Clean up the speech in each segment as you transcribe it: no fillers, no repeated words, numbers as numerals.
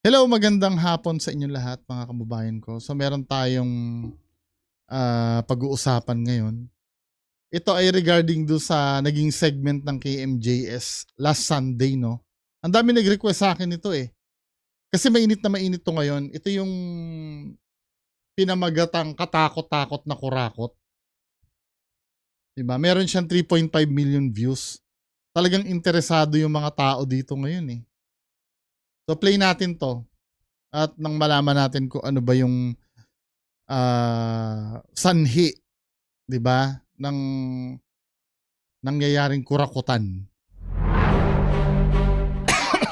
Hello, magandang hapon sa inyong lahat mga kababayan ko. So meron tayong pag-uusapan ngayon. Ito ay regarding do sa naging segment ng KMJS last Sunday, no? Ang dami nag-request sa akin ito eh. Kasi mainit na mainit to ngayon. Ito yung pinamagatang katakot-takot na kurakot. Diba? Meron siyang 3.5 million views. Talagang interesado yung mga tao dito ngayon eh. So play natin to. At nang malaman natin kung ano ba yung sanhi, 'di ba, ng nangyayaring kurakutan.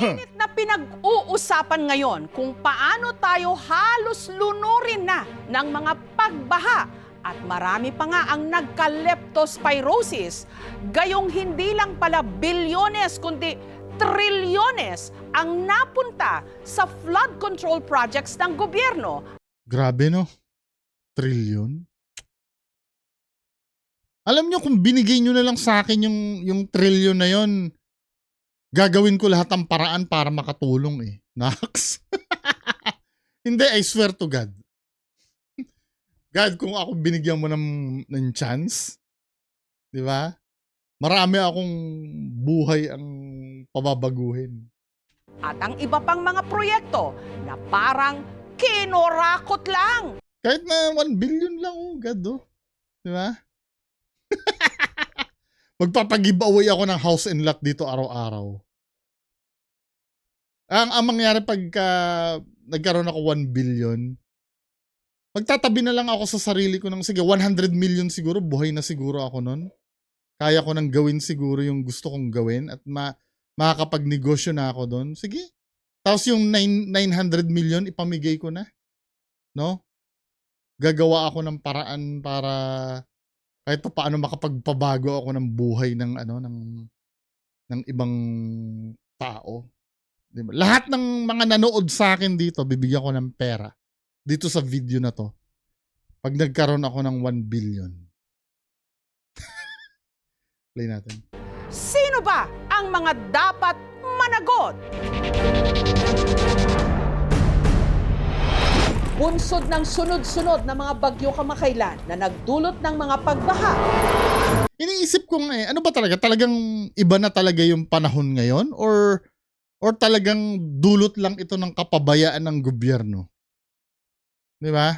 Init na pinag-uusapan ngayon kung paano tayo halos lunurin na ng mga pagbaha at marami pa nga ang nagka-leptospirosis. Gayong hindi lang pala bilyones kundi trilyones ang napunta sa flood control projects ng gobyerno. Grabe no? Trilyon? Alam nyo kung binigay nyo na lang sa akin yung trilyon na yon, gagawin ko lahat ng paraan para makatulong eh. Nax. Hindi, I swear to God. God, kung ako binigyan mo ng chance, di ba? Marami akong buhay ang pababaguhin. At ang iba pang mga proyekto na parang kinorakot lang. Kahit na 1 billion lang, oh, God, oh. Di ba? Magpapag-giveaway ako ng house and lot dito araw-araw. Ang mangyari pagka nagkaroon ako 1 billion, magtatabi na lang ako sa sarili ko ng, sige, 100 million siguro, buhay na siguro ako nun. Kaya ko nang gawin siguro yung gusto kong gawin at makakapagnegosyo na ako doon. Sige. Tapos yung 900 million, ipamigay ko na. No? Gagawa ako ng paraan para kahit pa paano makapagpabago ako ng buhay ng ng ibang tao. Diba? Lahat ng mga nanood sa akin dito, bibigyan ko ng pera dito sa video na to. Pag nagkaroon ako ng 1 billion. Play natin. Sino ba ang mga dapat managot? Bunsod ng sunod-sunod na mga bagyo kamakailan na nagdulot ng mga pagbaha. Iniisip ko nga ano ba talaga? Talagang iba na talaga yung panahon ngayon? Or talagang dulot lang ito ng kapabayaan ng gobyerno? Di ba?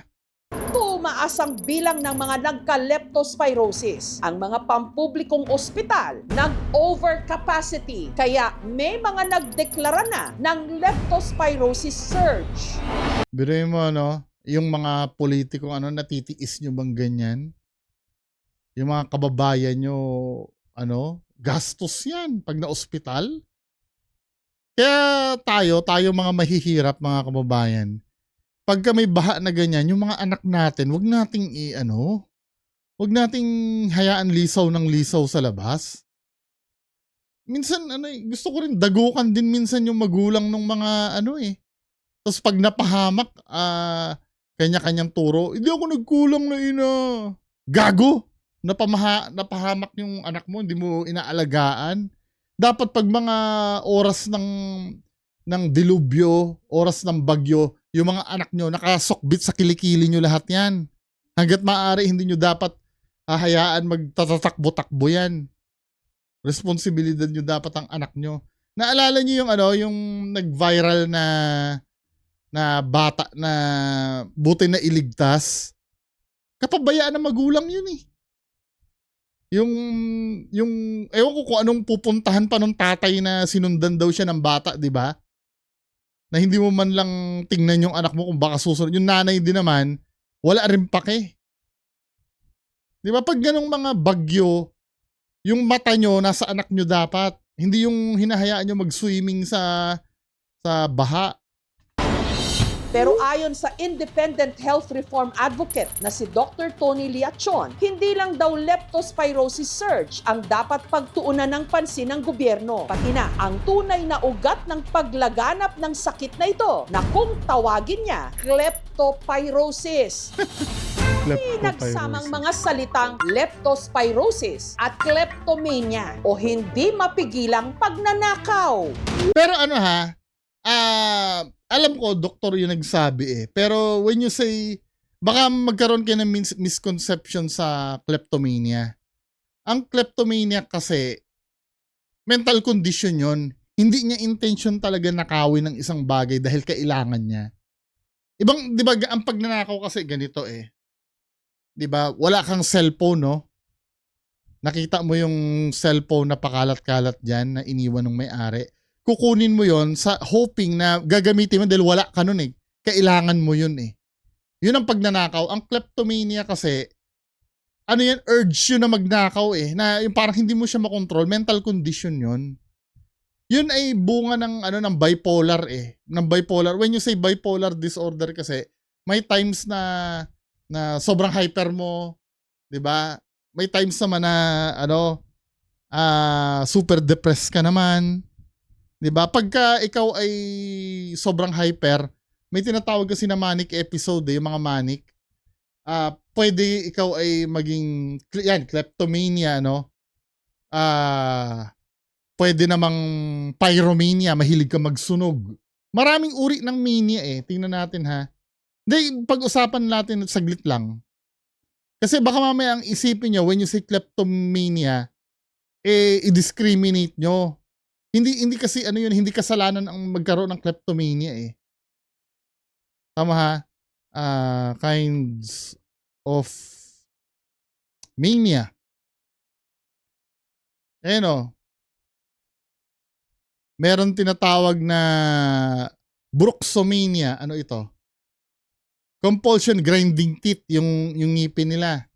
Tumaas ang bilang ng mga nagka-leptospirosis. Ang mga pampublikong ospital nag-overcapacity. Kaya may mga nagdeklara na ng leptospirosis surge. Biruin mo, yung mga politikong natitiis nyo bang ganyan? Yung mga kababayan nyo, gastos yan pag na-ospital. Kaya tayo mga mahihirap, mga kababayan, pagka may baha na ganyan, yung mga anak natin, wag nating hayaan lisaw ng lisaw sa labas. Minsan, gusto ko rin dagukan din minsan yung magulang ng mga Tapos pag napahamak, kanya-kanyang turo, hindi ako nagkulang na ina. Gago! Napahamak yung anak mo, hindi mo inaalagaan. Dapat pag mga oras ng dilubyo, oras ng bagyo, yung mga anak nyo, nakasokbit sa kilikili nyo lahat yan. Hanggat maaari, hindi nyo dapat hahayaan magtatatakbo-takbo yan. Responsibilidad nyo dapat ang anak nyo. Naalala nyo yung nag-viral na bata na buti na iligtas? Kapabayaan ng magulang yun eh. Ewan ko kung anong pupuntahan pa nung tatay na sinundan daw siya ng bata, di ba? Na hindi mo man lang tingnan yung anak mo kung baka susunod. Yung nanay din naman, wala rin pake. Di ba? Pag ganong mga bagyo, yung mata nyo nasa anak nyo dapat. Hindi yung hinahayaan nyo mag-swimming sa baha. Pero ayon sa independent health reform advocate na si Dr. Tony Liachon, hindi lang daw leptospirosis surge ang dapat pagtuunan ng pansin ng gobyerno. Pati na ang tunay na ugat ng paglaganap ng sakit na ito na kung tawagin niya, kleptopyrosis. Nagsamang mga salitang leptospirosis at kleptomania o hindi mapigilang pagnanakaw. Pero alam ko, doktor yung nagsabi eh. Pero when you say, baka magkaroon kayo ng misconception sa kleptomania. Ang kleptomania kasi, mental condition yon. Hindi niya intention talaga nakawin ng isang bagay dahil kailangan niya. Ibang, di ba, ang pagnanakaw kasi ganito eh. Di ba, wala kang cellphone, no? Nakita mo yung cellphone na pakalat-kalat dyan na iniwan ng may-ari. Kukunin mo yon sa hoping na gagamitin mo dahil wala ka nun eh. Kailangan mo yun eh. Yun ang pagnanakaw. Ang kleptomania kasi, ano yan, urge yun na magnakaw eh. Na yung parang hindi mo siya makontrol, mental condition yun. Yun ay bunga ng ano ng bipolar eh. Ng bipolar. When you say bipolar disorder kasi, may times na sobrang hyper mo, 'di ba? May times naman na super depressed ka naman. 'Di ba? Pagka ikaw ay sobrang hyper, may tinatawag kasi na manic episode eh, yung mga manic. Pwede ikaw ay maging kleptomania, no? Pwede namang pyromania, mahilig ka magsunog. Maraming uri ng mania eh. Tingnan natin ha. Hindi, pag-usapan natin saglit lang. Kasi baka mamaya ang isipin nyo, when you say kleptomania, i-discriminate nyo. Hindi kasi ano yun, hindi kasalanan ang magkaroon ng kleptomania eh. Tama ha? Kinds of mania. Ayan o. Meron tinatawag na bruxomania. Ano ito? Compulsion grinding teeth, yung ngipin nila.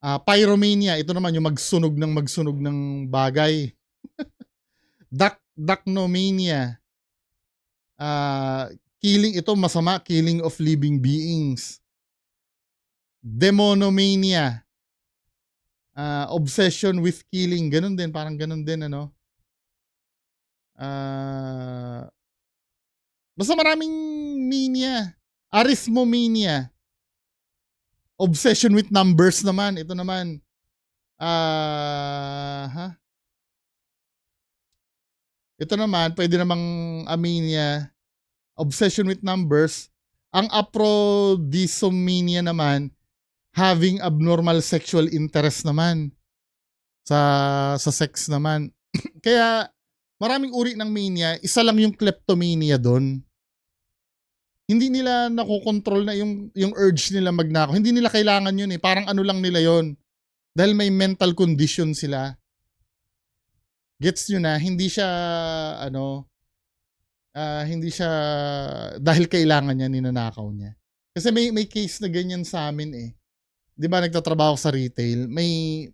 Pyromania, ito naman yung magsunog ng bagay. Dacnomania. Killing, ito masama, killing of living beings. Demonomania. Obsession with killing, ganun din, parang ganun din ano. Basta maraming mania. Arithmomania. Obsession with numbers naman. Ito naman. Ito naman, pwede namang amania. Obsession with numbers. Ang aphrodisomania naman, having abnormal sexual interest naman. Sa sex naman. Kaya, maraming uri ng mania, isa lang yung kleptomania doon. Hindi nila nakokontrol na yung urge nila magnakaw. Hindi nila kailangan yun eh. Parang ano lang nila yon. Dahil may mental condition sila. Gets nyo na, hindi siya dahil kailangan niya, ninanakaw niya. Kasi may case na ganyan sa amin eh. Di ba nagtatrabaho sa retail, may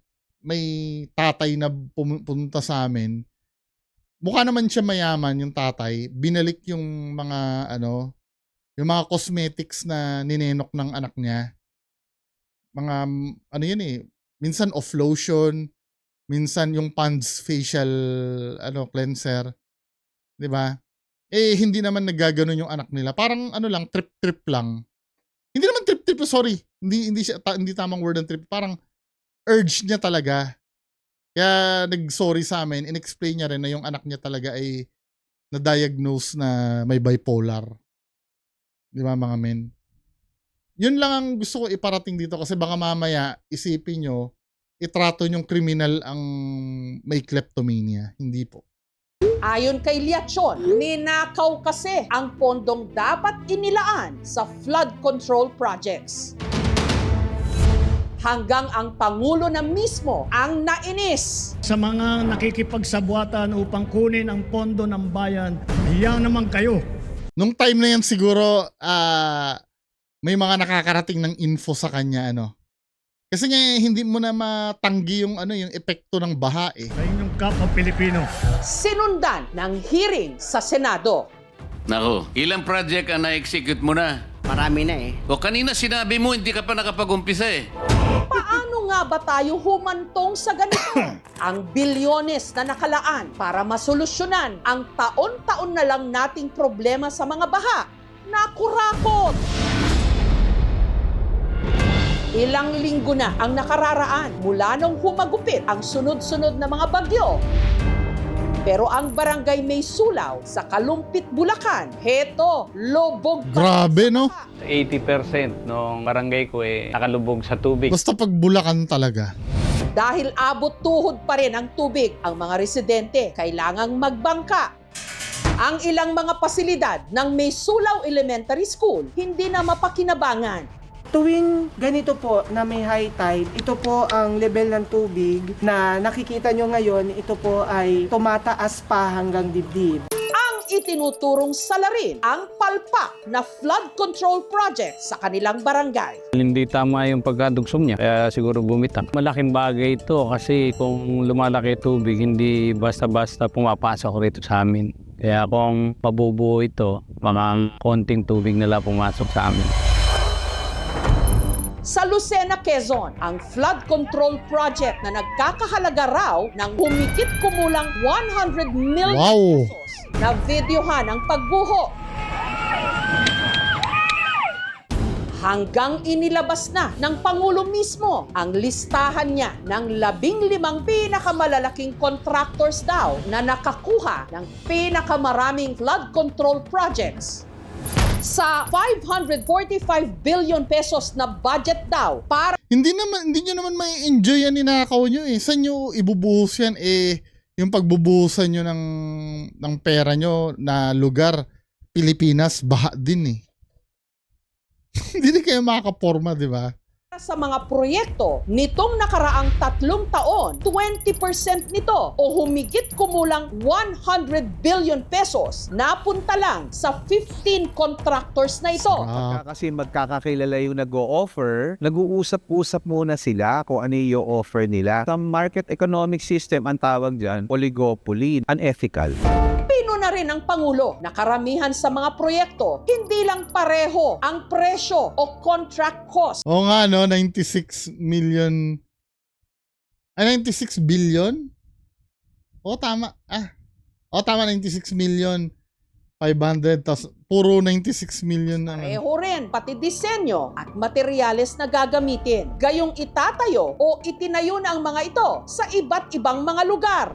tatay na pumunta sa amin. Mukha naman siya mayaman yung tatay. Binalik yung mga yung mga cosmetics na ninenok ng anak niya. Mga yun eh, minsan off lotion, minsan yung Pond's facial cleanser, 'di ba? Eh hindi naman naggaganon yung anak nila. Parang lang, trip lang. Hindi naman trip, sorry. Hindi tamang word ang trip. Parang urge niya talaga. Kaya nag-sorry sa amin, in-explain niya rin na yung anak niya talaga ay na-diagnose na may bipolar. Di ba mga men? Yun lang ang gusto ko iparating dito kasi baka mamaya isipin nyo, itrato nyong kriminal ang may kleptomania. Hindi po. Ayon kay Liachon, ninakaw kasi ang pondong dapat inilaan sa flood control projects. Hanggang ang Pangulo na mismo ang nainis. Sa mga nakikipagsabwatan upang kunin ang pondo ng bayan, hiya naman kayo. Nung time na yan siguro, may mga nakakarating ng info sa kanya, Kasi nga hindi mo na matanggi yung yung epekto ng baha eh. Sa inyong kapwa Pilipino. Sinundan ng hearing sa Senado. Nako, ilang project ang na-execute mo na? Marami na eh. O kanina sinabi mo hindi ka pa nakapag-umpisa eh. Paano nga ba tayo humantong sa ganito? Ang bilyones na nakalaan para masolusyonan ang taon-taon na lang nating problema sa mga baha, nakurakot. Ilang linggo na ang nakararaan mula nung humagupit ang sunod-sunod na mga bagyo. Pero ang barangay May Sulaw sa Kalumpit, Bulacan, heto, lubog pa Grabe, sa no? baha. 80% ng barangay ko nakalubog sa tubig. Basta pag Bulacan talaga. Dahil abot tuhod pa rin ang tubig, ang mga residente kailangang magbangka. Ang ilang mga pasilidad ng May Sulaw Elementary School hindi na mapakinabangan. Tuwing ganito po na may high tide, ito po ang level ng tubig na nakikita nyo ngayon, ito po ay tumataas pa hanggang dibdib. Ang itinuturong salarin ang palpak na flood control project sa kanilang barangay. Hindi tama yung pagkadugsong niya, kaya siguro bumitaw. Malaking bagay ito kasi kung lumalaki tubig, hindi basta-basta pumapasok rito sa amin. Kaya kung pabubuo ito, mga konting tubig nila pumasok sa amin. Sa Lucena, Quezon, ang flood control project na nagkakahalaga raw ng humigit kumulang 100 million Wow. pesos na videohan ang pagbuho. Hanggang inilabas na ng Pangulo mismo ang listahan niya ng 15 pinakamalalaking contractors daw na nakakuha ng pinakamaraming flood control projects. Sa 545 billion pesos na budget daw para Hindi nyo naman may enjoy yan ninakaw nyo eh. Saan nyo ibubuhos yan eh? Yung pagbubuhusan nyo ng pera nyo na lugar, Pilipinas, baha din eh. Hindi na kayo makakaporma, di ba? sa mga proyekto nitong nakaraang 3 taon, 20% nito o humigit kumulang 100 billion pesos napunta lang sa 15 contractors na ito. Kasi magkakakilala yung nag-o-offer, nag-uusap-usap muna sila kung ano yung offer nila. Sa market economic system, ang tawag dyan, oligopoly, unethical. Pino na rin ang Pangulo na karamihan sa mga proyekto, hindi lang pareho ang presyo o contract cost. Oo nga, no? 96 million... Ay, 96 billion? Oo, tama. Tama, 96 million 500. Puro 96 million na. Pareho rin pati disenyo at materyales na gagamitin. Gayong itatayo o itinayo na ang mga ito sa iba't ibang mga lugar.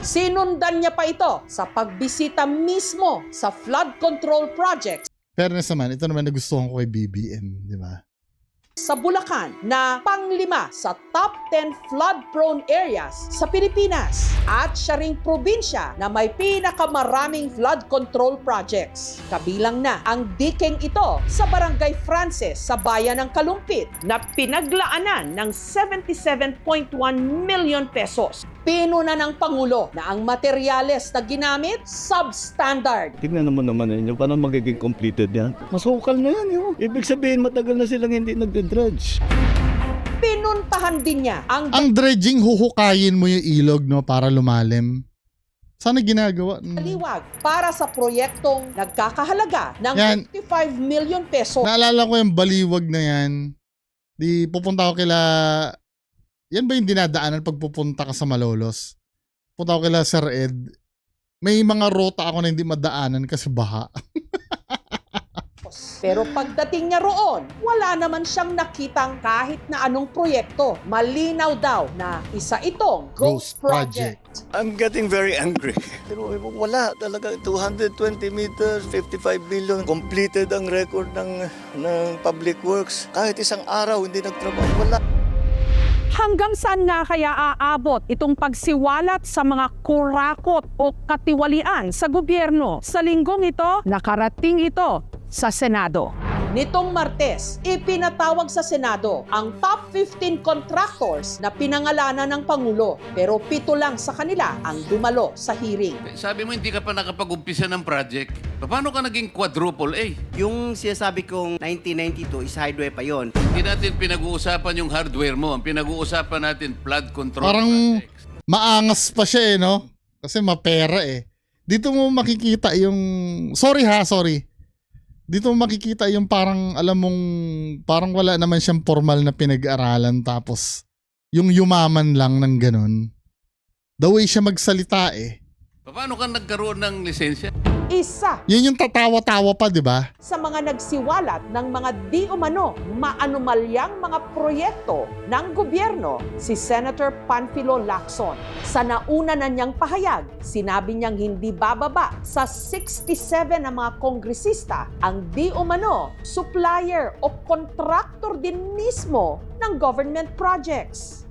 Sinundan niya pa ito sa pagbisita mismo sa flood control projects Fairness naman, ito naman nagustuhan ko kay BBM, di ba? sa Bulacan na pang-5 sa top 10 flood-prone areas sa Pilipinas at siya ring probinsya na may pinakamaraming flood control projects. Kabilang na ang diking ito sa Barangay Frances sa bayan ng Kalumpit na pinaglaanan ng 77.1 million pesos. Pinuna ng Pangulo na ang materyales na ginamit substandard. Tignan naman ninyo, paano magiging completed yan? Masukal na yan, yun. Ibig sabihin, matagal na silang hindi nagde-dredge. Pinuntahan din niya ang Ang dredging, huhukayin mo yung ilog, no? Para lumalim. Sana ginagawa. liwag para sa proyektong nagkakahalaga ng Yan. 55 million pesos. Naalala ko yung baliwag na yan. Di pupunta ako kila... Yan ba yung dinadaanan pag pupunta ka sa Malolos? Punta ako kila Sir Ed. May mga rota ako na hindi madaanan kasi baha. Pero pagdating niya roon, wala naman siyang nakitang kahit na anong proyekto. Malinaw daw na isa itong Ghost Project. I'm getting very angry. Pero wala talaga. 220 meters, 55 million. Completed ang record ng Public Works. Kahit isang araw hindi nagtrabaho. Wala. Hanggang saan nga kaya aabot itong pagsiwalat sa mga kurakot o katiwalian sa gobyerno? Sa linggong ito, nakarating ito sa Senado. Nitong Martes, ipinatawag sa Senado ang top 15 contractors na pinangalanan ng Pangulo. Pero 7 lang sa kanila ang dumalo sa hearing. Sabi mo hindi ka pa nakapag-umpisa ng project. Paano ka naging quadruple A? Yung sinasabi kong 1992 is highway pa yon. Hindi natin pinag-uusapan yung hardware mo. Ang pinag-uusapan natin flood control Parang projects. maangas pa siya eh, no? Kasi mapera eh. Dito mo makikita yung... Sorry. Dito mo makikita yung parang, alam mong, parang wala naman siyang formal na pinag-aralan tapos yung yumaman lang ng ganun. The way siya magsalita eh. Paano ka nagkaroon ng lisensya? Isa Yun yung tatawa-tawa pa, di ba? sa mga nagsiwalat ng mga di umano maanumalyang mga proyekto ng gobyerno, si Senator Panfilo Lacson. Sa nauna na niyang pahayag, sinabi niyang hindi bababa sa 67 na mga kongresista ang di umano supplier o contractor din mismo ng government projects.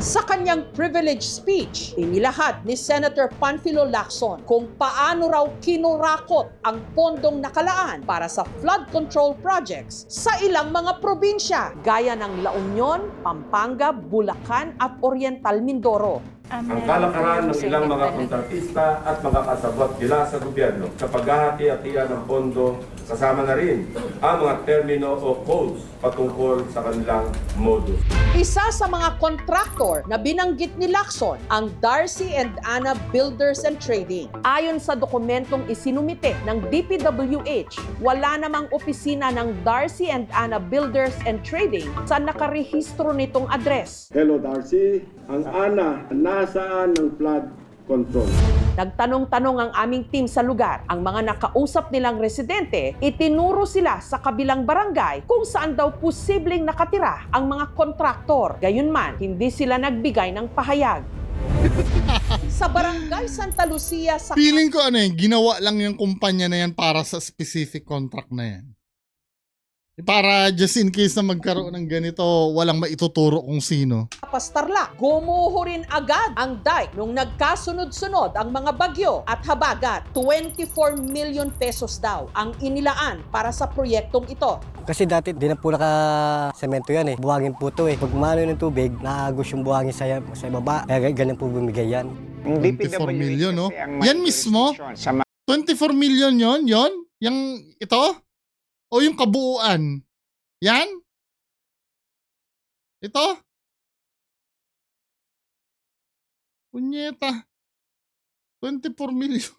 Sa kanyang privilege speech, inilahad ni Senator Panfilo Lacson kung paano raw kinurakot ang pondong nakalaan para sa flood control projects sa ilang mga probinsya gaya ng La Union, Pampanga, Bulacan at Oriental Mindoro. Ang kalakaran ng ilang mga kontratista at mga kasabot nila sa gobyerno sa paghahati-hatian ng pondo, kasama na rin ang mga termino o codes patungkol sa kanilang modus. Isa sa mga kontraktor na binanggit ni Lacson ang Darcy and Anna Builders and Trading. Ayon sa dokumentong isinumite ng DPWH, wala namang opisina ng Darcy and Anna Builders and Trading sa nakarehistro nitong address. Hello Darcy, ang Ana, nasaan ng flood control? Nagtanong-tanong ang aming team sa lugar. Ang mga nakausap nilang residente, itinuro sila sa kabilang barangay kung saan daw posibleng nakatira ang mga kontraktor. Gayunman, hindi sila nagbigay ng pahayag. Sa barangay Santa Lucia sa Feeling ko ginawa lang yung kumpanya na yan para sa specific contract na yan. Para just in case na magkaroon ng ganito, walang maituturo kung sino. Pastarlak, gumuho rin agad ang dike nung nagkasunod-sunod ang mga bagyo at habagat. 24 million pesos daw ang inilaan para sa proyektong ito. Kasi dati di na po naka-semento yan eh. Buhangin po ito eh. Pag umano ng tubig, naagos yung buhangin sa baba. Kaya ganyan po bumigay yan. 24 million, no? Yan mismo? 24 million yon? Yung ito? O yung kabuuan? Yan? Ito? Punyeta. 24 million.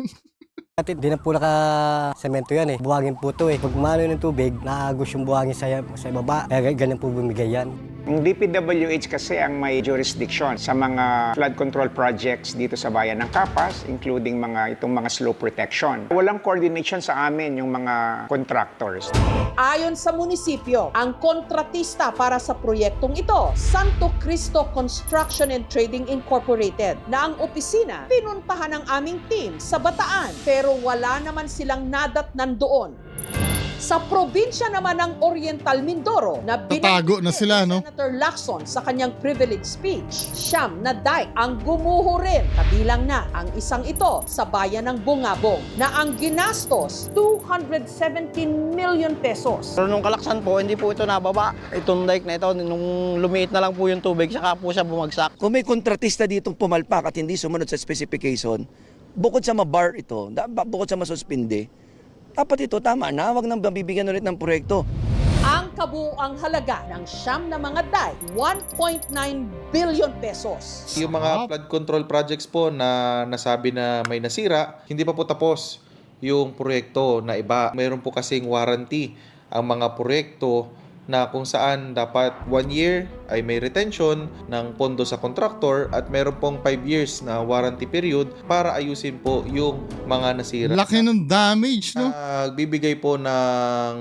Dati di na po naka-semento yan eh. Buhangin po ito eh. Pag umano ng tubig, naagos yung buhangin sa baba. Kaya ganyan po bumigay yan. Ang DPWH kasi ang may jurisdiction sa mga flood control projects dito sa bayan ng Capas, including itong mga slope protection. Walang coordination sa amin yung mga contractors. Ayon sa munisipyo, ang kontratista para sa proyektong ito, Santo Cristo Construction and Trading Incorporated, na ang opisina pinuntahan ng aming team sa Bataan, pero wala naman silang nadatnan doon. Sa probinsya naman ng Oriental Mindoro na Tatago na sila, no? Senator Lacson sa kanyang privilege speech, siyam na dike ang gumuho rin, kabilang na ang isang ito sa bayan ng Bungabong na ang ginastos 217 million pesos. Pero nung kalaksan po, hindi po ito nababa. Itong dike na ito, nung lumiit na lang po yung tubig, saka po siya bumagsak. Kung may kontratista ditong pumalpak at hindi sumunod sa specification, bukod sa ma-bar ito, bukod sa masuspindi, dapat ito tama na, wag nang mabibigyan ulit ng proyekto. Ang kabuuang halaga ng siyam na mga dike, 1.9 billion pesos. Yung mga flood control projects po na nasabi na may nasira, hindi pa po tapos yung proyekto na iba. Mayroon po kasing warranty ang mga proyekto na kung saan dapat 1 year ay may retention ng pondo sa contractor at meron pong 5 years na warranty period para ayusin po yung mga nasira. Laki ng damage, no? Bibigay po ng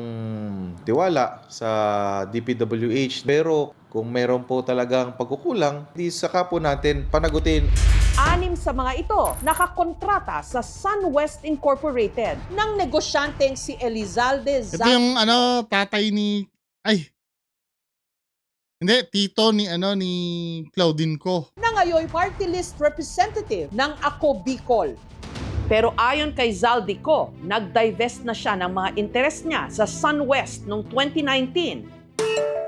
tiwala sa DPWH, pero kung meron po talagang pagkukulang, di saka po natin panagutin. 6 sa mga ito nakakontrata sa SunWest Incorporated ng negosyanteng si Elizalde Ito yung tatay ni tito ni Claudine ko. na ngayon party list representative ng Ako Bicol. Pero ayon kay Zaldico, nag-divest na siya ng mga interest niya sa SunWest noong 2019.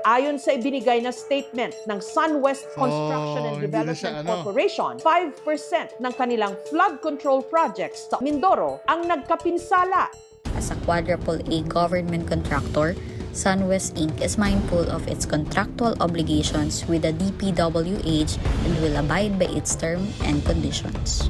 Ayon sa ibinigay na statement ng SunWest Construction and hindi na siya, Development Corporation, 5% ng kanilang flood control projects sa Mindoro ang nagkapinsala. As a quadruple A government contractor, SunWest Inc. is mindful of its contractual obligations with the DPWH and will abide by its term and conditions.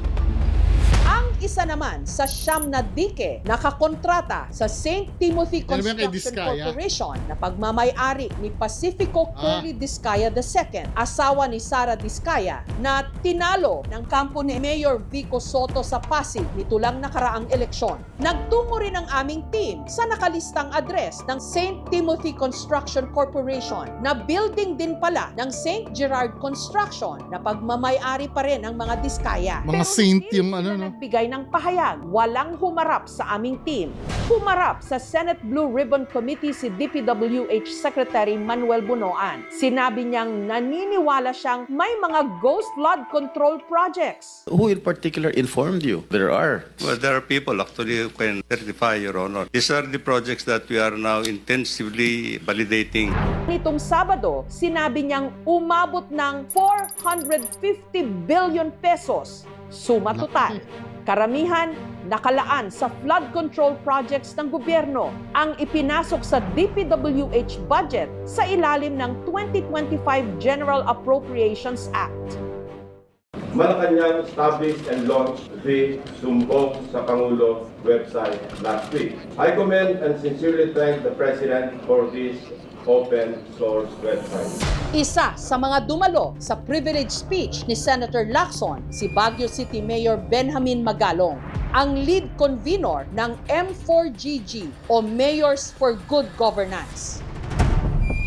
Ang isa naman sa siyam na dike nakakontrata sa St. Timothy Ano ba yan kay Construction Diskaya? Corporation na pagmamay-ari ni Pacifico Curly Diskaya II, asawa ni Sara Diskaya, na tinalo ng kampo ni Mayor Vico Soto sa Pasig nito lang nakaraang eleksyon. Nagtungo rin ang aming team sa nakalistang address ng St. Timothy Construction Corporation na building din pala ng St. Gerard Construction na pagmamay-ari pa rin ng mga Diskaya. Mga Pero saint hindi yung sila ano, no? nagbigay ng pahayag. Walang humarap sa aming team. Humarap sa Senate Blue Ribbon Committee si DPWH Secretary Manuel Bunoan. Sinabi niyang naniniwala siyang may mga ghost flood control projects. Who in particular informed you? There are. Well, there are people actually who can certify, Your Honor. These are the projects that we are now intensively validating. Nitong Sabado, sinabi niyang umabot ng 450 billion pesos. Suma total. Karamihan nakalaan sa flood control projects ng gobyerno ang ipinasok sa DPWH budget sa ilalim ng 2025 General Appropriations Act. Malacanang established and launched the Sumbong sa Pangulo website last week. I commend and sincerely thank the President for this open source website. Isa sa mga dumalo sa privilege speech ni Senator Lacson, si Baguio City Mayor Benjamin Magalong, ang lead convener ng M4GG o Mayors for Good Governance.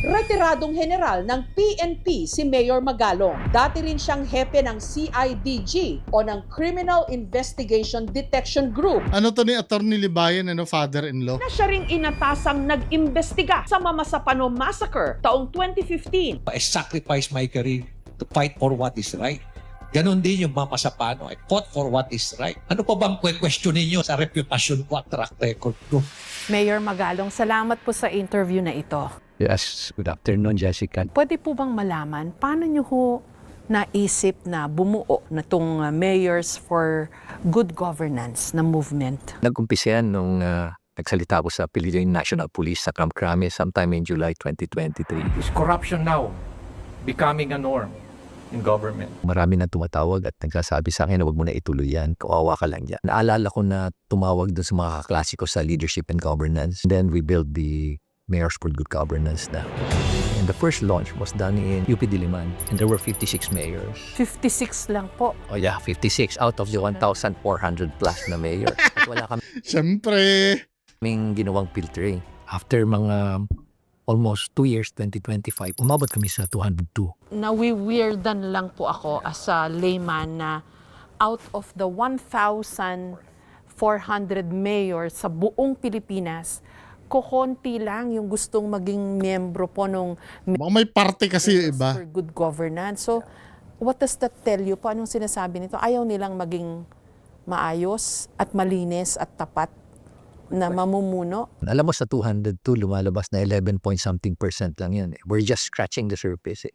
Retiradong general ng PNP si Mayor Magalong. Dati rin siyang hepe ng CIDG o ng Criminal Investigation Detection Group. Ano to ni Attorney Libayan, father-in-law? Na siya ring inatasang nag-imbestiga sa Mamasapano Massacre taong 2015. I sacrificed my career to fight for what is right. Ganon din yung Mamasapano. I fought for what is right. Ano pa bang question ninyo sa reputasyon ko at track record ko? Mayor Magalong, salamat po sa interview na ito. Yes, good afternoon, Jessica. Pwede po bang malaman, paano nyo ho naisip na bumuo na itong Mayors for Good Governance na movement? Nag-umpisa yan nung nagsalita ko sa Philippine National Police sa Camp Crame sometime in July 2023. Is corruption now becoming a norm in government? Marami na tumatawag at nagsasabi sa akin na huwag mo na ituloy yan, kawawa ka lang yan. Naalala ko na tumawag dun sa mga kaklasiko sa leadership and governance. Then we built the Mayors for Good Governance na. And the first launch was done in UP Diliman and there were 56 mayors. 56 lang po. Oh yeah, 56 out of the 1,400 plus na mayors. At wala kaming ginawang filtering. After mga almost 2 years, 2025, umabot kami sa 202. Nawi-weirdan lang po ako as a layman na out of the 1,400 mayors sa buong Pilipinas, kukonti lang yung gustong maging miyembro po nung may parte kasi iba. For good governance. So, what does that tell you po? Anong sinasabi nito? Ayaw nilang maging maayos at malinis at tapat na mamumuno? Alam mo sa 202, lumalabas na 11% lang yun. We're just scratching the surface.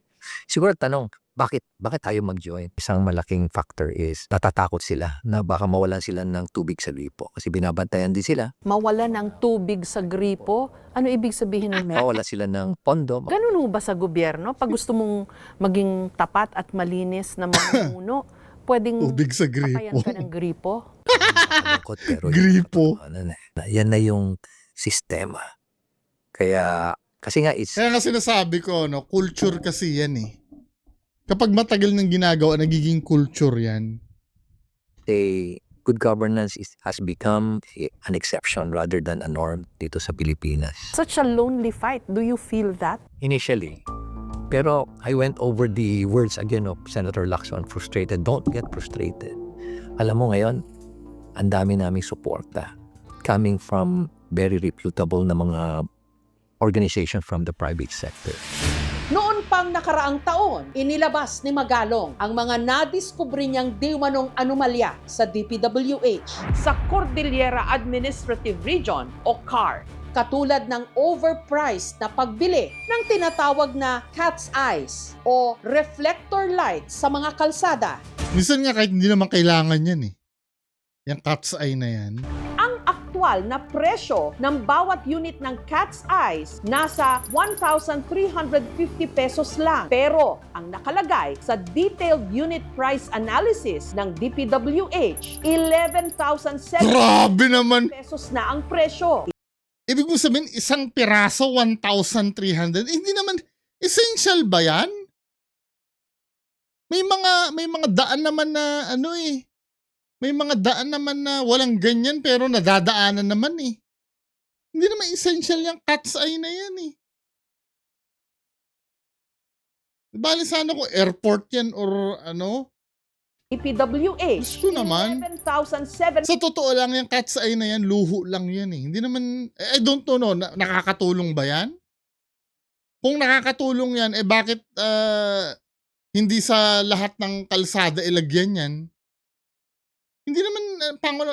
Siguro tanong, bakit tayo mag-join? Isang malaking factor is natatakot sila na baka mawalan sila ng tubig sa gripo kasi binabantayan din sila. Mawalan ng tubig sa gripo? Ano ibig sabihin ng Mawalan sila ng pondo. Ganun ba sa gobyerno? Pag gusto mong maging tapat at malinis na mamumuno, pwedeng tubig sa gripo. patayan ka ng gripo? Pero gripo. Yan na yung sistema. Kaya nga sinasabi ko, culture kasi yan eh. Kapag matagal nang ginagawa, nagiging culture yan. Good governance has become an exception rather than a norm dito sa Pilipinas. Such a lonely fight. Do you feel that? Initially. Pero I went over the words again of Senator Lacson, frustrated. Don't get frustrated. Alam mo ngayon, ang dami naming suporta coming from very reputable na mga organization from the private sector. Noon pang nakaraang taon, inilabas ni Magalong ang mga nadiskubre niyang dimanong anomalya sa DPWH sa Cordillera Administrative Region o CAR. Katulad ng overpriced na pagbili ng tinatawag na cat's eyes o reflector light sa mga kalsada. Minsan nga kahit hindi naman kailangan yan eh. Yung cat's eye na yan. Ang aktwal na presyo ng bawat unit ng Cat's Eyes nasa 1,350 pesos lang. Pero ang nakalagay sa detailed unit price analysis ng DPWH, 11,700 Grabe naman! pesos na ang presyo. Ibig mo sabihin, isang piraso, 1,300. Hindi naman, essential ba yan? May mga daan naman na may mga daan naman na walang ganyan pero nadadaanan naman eh. Hindi naman essential yung Cat's Eye na yan eh. Bali sana kung airport yan or DPWH, Gusto naman. 11,700 Sa totoo lang yung Cat's Eye na yan, luho lang yan eh. Hindi naman, I don't know, nakakatulong ba yan? Kung nakakatulong yan, bakit hindi sa lahat ng kalsada ilagyan yan? Hindi naman,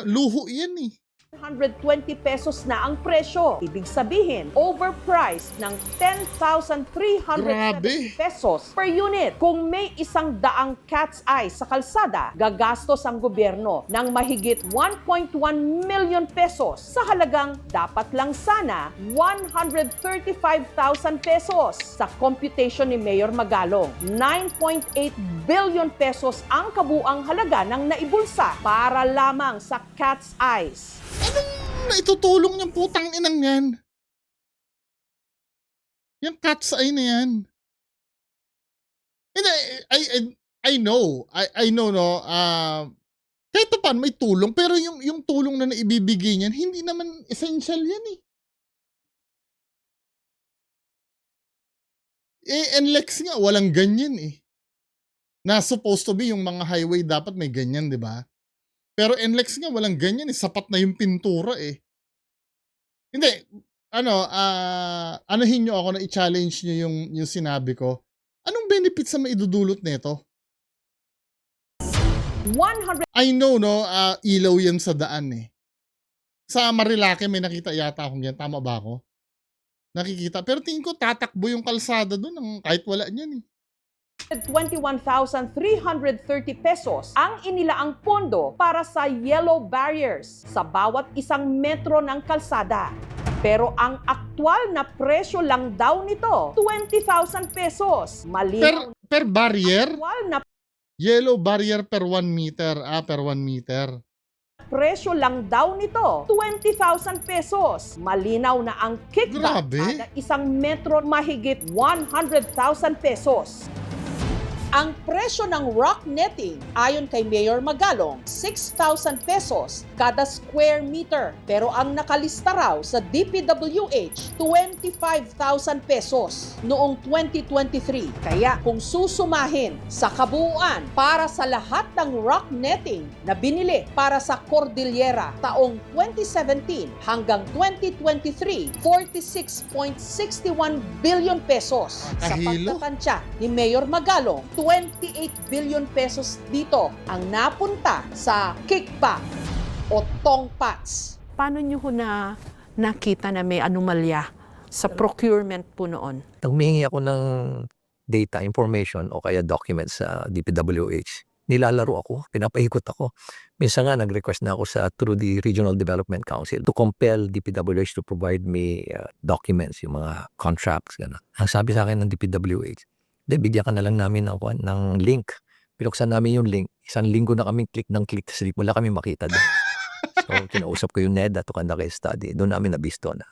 luho yan eh. 120 pesos na ang presyo. Ibig sabihin, overpriced ng 10,370 pesos per unit. Kung may 100 Cat's Eye sa kalsada, gagastos ang gobyerno ng mahigit 1.1 million pesos sa halagang dapat lang sana 135,000 pesos. Sa computation ni Mayor Magalong, 9.8 billion pesos ang kabuang halaga ng naibulsa para lamang sa Cat's Eyes. Anong naitutulong niyang putang inang yan? Yung Cat's Eye na yan. And I know, no, kahit pa paano may tulong, pero yung tulong na naibibigay niyan, hindi naman essential yan eh. NLEX nga, walang ganyan eh. Na supposed to be yung mga highway dapat may ganyan, di ba? Pero NLEX nga, walang ganyan eh. Sapat na yung pintura eh. Hindi, anuhin nyo ako na i-challenge nyo yung sinabi ko. Anong benefits na maidudulot nito? 100 I know, no, ilaw yan sa daan eh. Sa Marilake may nakita yata akong yan. Tama ba ako? Nakikita. Pero tingin ko tatakbo yung kalsada doon kahit wala niyan eh. 21,330 pesos ang inilaang pondo para sa yellow barriers sa bawat isang metro ng kalsada. Pero ang aktwal na presyo lang daw nito, 20,000 pesos. Malinaw Per barrier? aktwal na Yellow barrier per 1 meter. Per 1 meter. presyo lang daw nito, 20,000 pesos. Malinaw na ang kickback Grabe. kada isang metro mahigit 100,000 pesos. Ang presyo ng rock netting ayon kay Mayor Magalong, 6,000 pesos kada square meter. Pero ang nakalista raw sa DPWH, 25,000 pesos noong 2023. Kaya kung susumahin sa kabuuan para sa lahat ng rock netting na binili para sa Cordillera taong 2017 hanggang 2023, 46.61 billion pesos. Sa Kahilo. pagtatansya ni Mayor Magalong, 28 billion pesos dito ang napunta sa kickback o tongpats. Paano nyo ho na nakita na may anomalya sa procurement po noon? Humingi ako ng data, information o kaya documents sa DPWH. Nilalaro ako, pinapaikot ako. Minsan nga nag-request na ako through the Regional Development Council to compel DPWH to provide me documents, yung mga contracts, gano'n. Ang sabi sa akin ng DPWH, bigyan ka na lang namin ng link. Pinuksan namin yung link. Isang linggo na kaming click ng click. Kasi wala kami makita doon. So, kinausap ko yung NEDA to conduct a study. Doon namin nabisto na.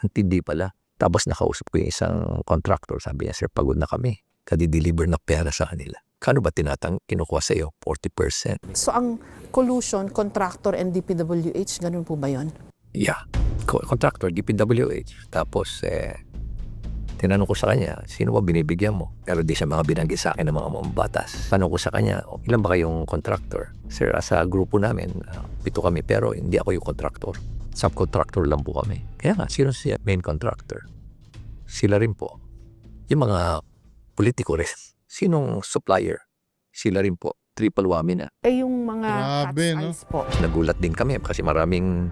Hindi pala. Tapos nakausap ko yung isang contractor. Sabi niya, sir, pagod na kami. Kadi-deliver na pera sa kanila. Kano ba kinukuha sa iyo? 40%. So ang collusion, contractor and DPWH, ganun po ba yun? Yeah. Contractor, DPWH. Tapos, tinanong ko sa kanya, sino ba binibigyan mo? Pero di siya mga binanggit sa akin ng mga mambatas. Tanong ko sa kanya, ilan ba kayong contractor? Sir, sa grupo namin, 7 kami, pero hindi ako yung contractor. Subcontractor lang po kami. Kaya nga, sino siya main contractor? Sila rin po. Yung mga politiko rin. Sinong supplier? Sila rin po. Triple whammy na. Yung mga Grabe, Cat's no? Eyes po. Nagulat din kami kasi marami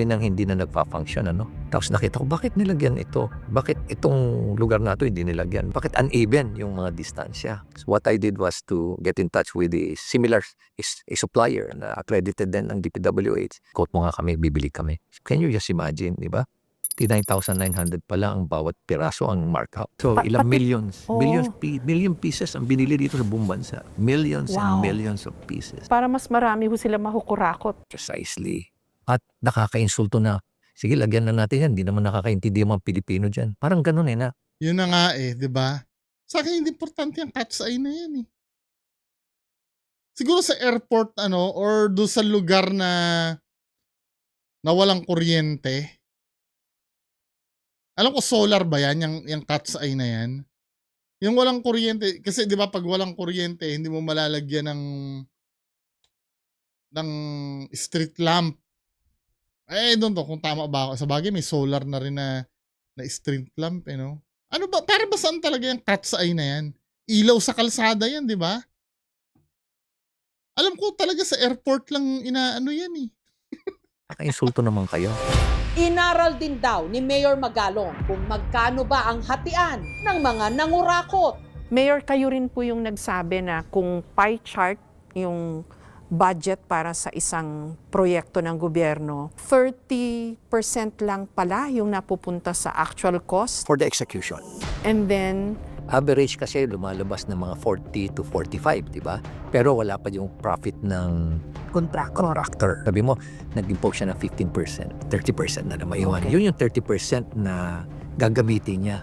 nang hindi na nagpa-function, ano? Tapos nakita ko, bakit nilagyan ito? Bakit itong lugar na ito hindi nilagyan? Bakit uneven yung mga distansya? So what I did was to get in touch with a similar a supplier na accredited din ng DPWH. Quote mo nga kami, bibili kami. Can you just imagine, di ba? 9,900 pala ang bawat piraso ang markup. So ilang millions, million pieces ang binili dito sa buong bansa. Millions and millions of pieces. Para mas marami ho sila mahukurakot. Precisely. At nakaka-insulto na, sige, lagyan na natin yan. Hindi naman nakakaintindi yung mga Pilipino dyan. Parang ganun na. Yun na nga di ba? Sa akin, hindi importante yung cat's eye na yan Siguro sa airport, or do sa lugar na walang kuryente. Alam ko, solar ba yan? Yung cat's eye na yan? Yung walang kuryente, kasi di ba pag walang kuryente, hindi mo malalagyan ng street lamp. Doon to, kung tama ba ako. Sa bagay, may solar na rin na street lamp, Ano ba, para ba saan talaga yung cat's eye na yan? Ilaw sa kalsada yan, di ba? Alam ko talaga sa airport lang inaano yan Naka-insulto naman kayo. Inaral din daw ni Mayor Magalong kung magkano ba ang hatian ng mga nangurakot. Mayor, kayo rin po yung nagsabi na kung pie chart yung budget para sa isang proyekto ng gobyerno, 30% lang pala yung napupunta sa actual cost. For the execution. And then, average kasi lumalabas ng mga 40 to 45, di ba? Pero wala pa yung profit ng contractor. Sabi mo, nag-impose siya ng 15%, 30% na naman yun. Yun yung 30% na gagamitin niya.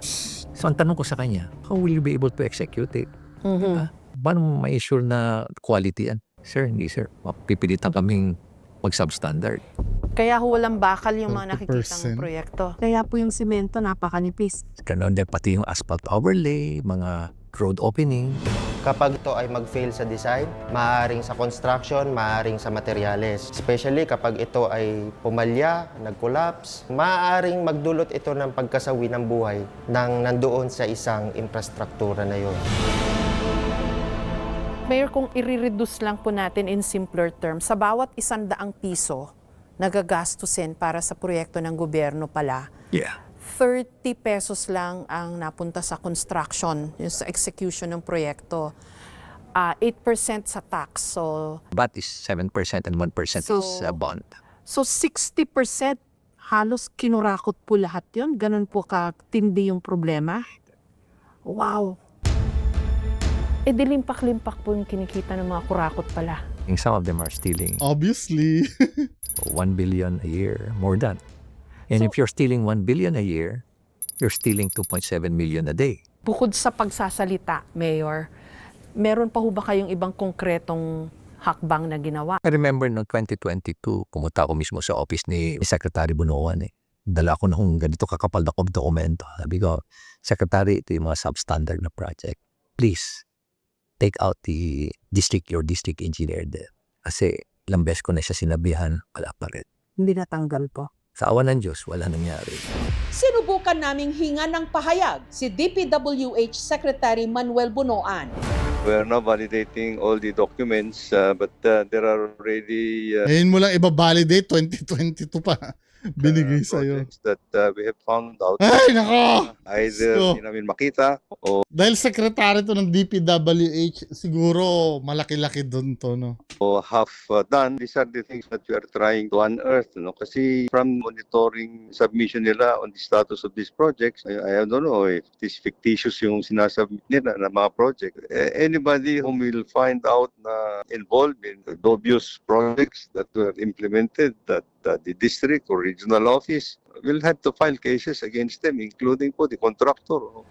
So ang tanong ko sa kanya, how will you be able to execute it? Diba? Paano mo ma-assure na quality yan? Sir, hindi sir. Mapipilitan kaming mag-substandard. kaya ho walang bakal yung mga nakikitang proyekto. Kaya po yung simento napakanipis. Ganon din pati yung asphalt overlay, mga road opening. Kapag ito ay mag-fail sa design, maaaring sa construction, maaaring sa materyales. Especially kapag ito ay pumalya, nag-collapse, maaaring magdulot ito ng pagkasawi ng buhay ng nandoon sa isang infrastruktura na yun. Mayor, kung i-reduce lang po natin in simpler terms, sa bawat 100 piso nagagastusin para sa proyekto ng gobyerno pala, 30 pesos lang ang napunta sa construction, yung sa execution ng proyekto. 8% sa tax. So, BAT is 7% and 1% is bond. So 60% halos kinurakot po lahat yun? Ganun po katindi yung problema? Wow! Dilimpak-limpak po yung kinikita ng mga kurakot pala. Some of them are stealing. Obviously. 1 billion a year, more than. And if you're stealing 1 billion a year, you're stealing 2.7 million a day. Bukod sa pagsasalita, Mayor, meron pa ho ba kayong ibang konkretong hakbang na ginawa? I remember noong 2022, pumunta ako mismo sa office ni Secretary Bunoan. Dala ko na kung ganito kakapal na dokumento. Sabi ko, Secretary, ito yung mga substandard na project. Please, take out your district engineer there. Kasi ilang beses ko na siya sinabihan, wala pa rin. Hindi natanggal po. Sa awa ng Diyos, wala nangyari. Sinubukan naming hinga ng pahayag si DPWH Secretary Manuel Bunoan. We are now validating all the documents, but there are already Ngayon mo lang ibabalidate, 2022 pa. Binigay sa'yo. that we have found out. Ay, nako! Either hindi namin makita o Dahil sekretary to ng DPWH, siguro malaki-laki doon to, no? half done. These are the things that we are trying to unearth. No? Kasi from monitoring submission nila on the status of these projects, I don't know if this fictitious yung sinasubmit nila na mga project. Anybody whom will find out na involved in the dubious projects that were implemented that the district or regional office will have to file cases against them, including po the contractor.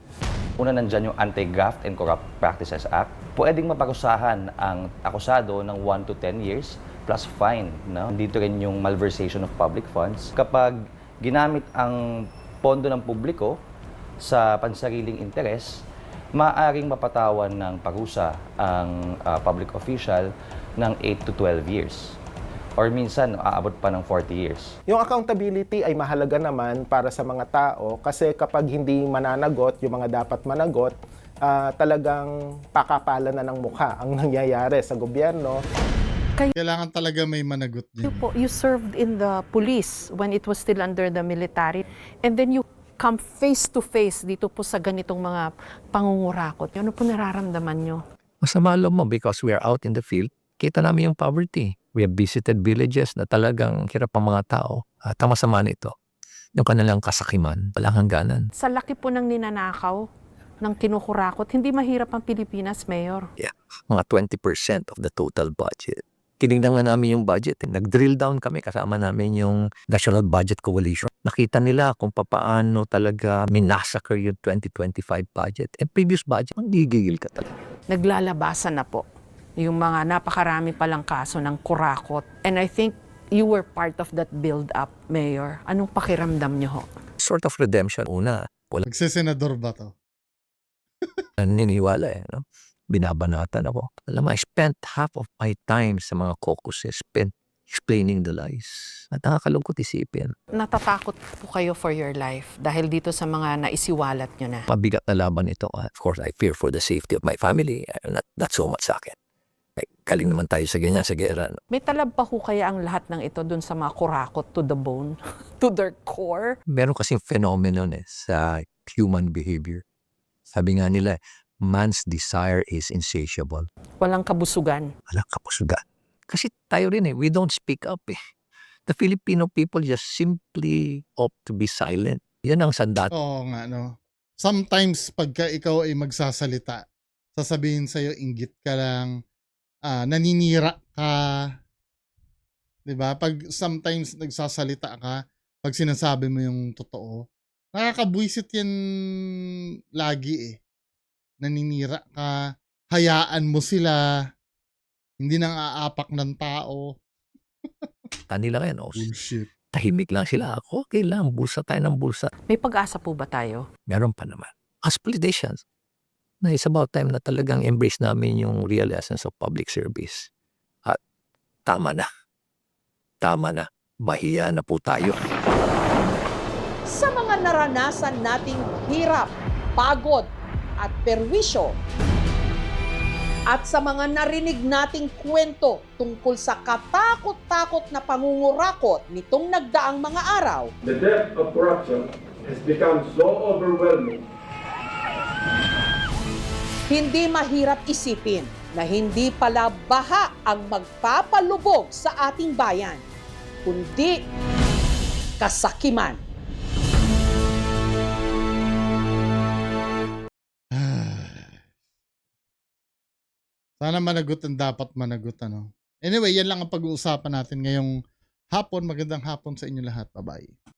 Una, nandyan yung Anti-Graft and Corrupt Practices Act. Pwedeng maparusahan ang akusado ng 1 to 10 years plus fine. No? Dito rin yung malversation of public funds. Kapag ginamit ang pondo ng publiko sa pansariling interes, maaaring mapatawan ng parusa ang public official ng 8 to 12 years. Or minsan, aabot pa ng 40 years. Yung accountability ay mahalaga naman para sa mga tao kasi kapag hindi mananagot yung mga dapat managot, talagang pakapalan na ng mukha ang nangyayari sa gobyerno. Kailangan talaga may managot You din. po, you served in the police when it was still under the military. And then you come face to face dito po sa ganitong mga pangungurakot. Ano po nararamdaman nyo? Masama loob mo because we are out in the field. Kita namin yung poverty. We have visited villages na talagang hirap ang mga tao. At ang masama nito, yung kanilang kasakiman, walang hangganan. Sa laki po ng ninanakaw, ng kinukurakot, hindi mahirap ang Pilipinas, Mayor. Yeah, mga 20% of the total budget. Tinignan nga namin yung budget. Nag-drill down kami kasama namin yung National Budget Coalition. Nakita nila kung paano talaga minasacre yung 2025 budget. And previous budget, ang gigigil ka talaga. Naglalabasan na po yung mga napakarami palang kaso ng kurakot. And I think you were part of that build-up, Mayor. Anong pakiramdam nyo ho? Sort of redemption. Una, wala Magsisenador ba to? naniniwala no? Binabanatan ako. Alam mo, I spent half of my time sa mga caucuses spent explaining the lies. At nakakalungkot isipin. Natatakot po kayo for your life dahil dito sa mga naisiwalat nyo na. Mabigat na laban ito. Of course, I fear for the safety of my family. Not so much sa akin. Galing naman tayo sa ganyan, sa gera. May talab pa ho kaya ang lahat ng ito dun sa mga kurakot to the bone, to their core? Meron kasing phenomenon sa human behavior. Sabi nga nila, man's desire is insatiable. Walang kabusugan. Walang kapusugan. Kasi tayo rin we don't speak up The Filipino people just simply opt to be silent. Yan ang sandat. Oo nga, no. Sometimes, pagka ikaw ay magsasalita, sasabihin sa'yo, inggit ka lang, naninira ka, 'di ba? Pag sometimes nagsasalita ka, pag sinasabi mo yung totoo, nakakabwisit yan lagi Naninira ka, hayaan mo sila, hindi nang aapak ng tao. Nila ngayon, Bullshit. tahimik lang sila. Okay lang, bulsa tayo ng bulsa. May pag-asa po ba tayo? Meron pa naman. As politicians, na it's about time na talagang embrace namin yung real essence of public service. At tama na. Tama na. Mahiya na po tayo. Sa mga naranasan nating hirap, pagod, at perwisyo, at sa mga narinig nating kwento tungkol sa katakot-takot na pangungurakot nitong nagdaang mga araw, The depth of corruption has become so overwhelming. hindi mahirap isipin na hindi pala baha ang magpapalubog sa ating bayan, kundi kasakiman. Sana managot ang dapat managot, ano. Anyway, yan lang ang pag-uusapan natin ngayong hapon. Magandang hapon sa inyo lahat. Bye-bye.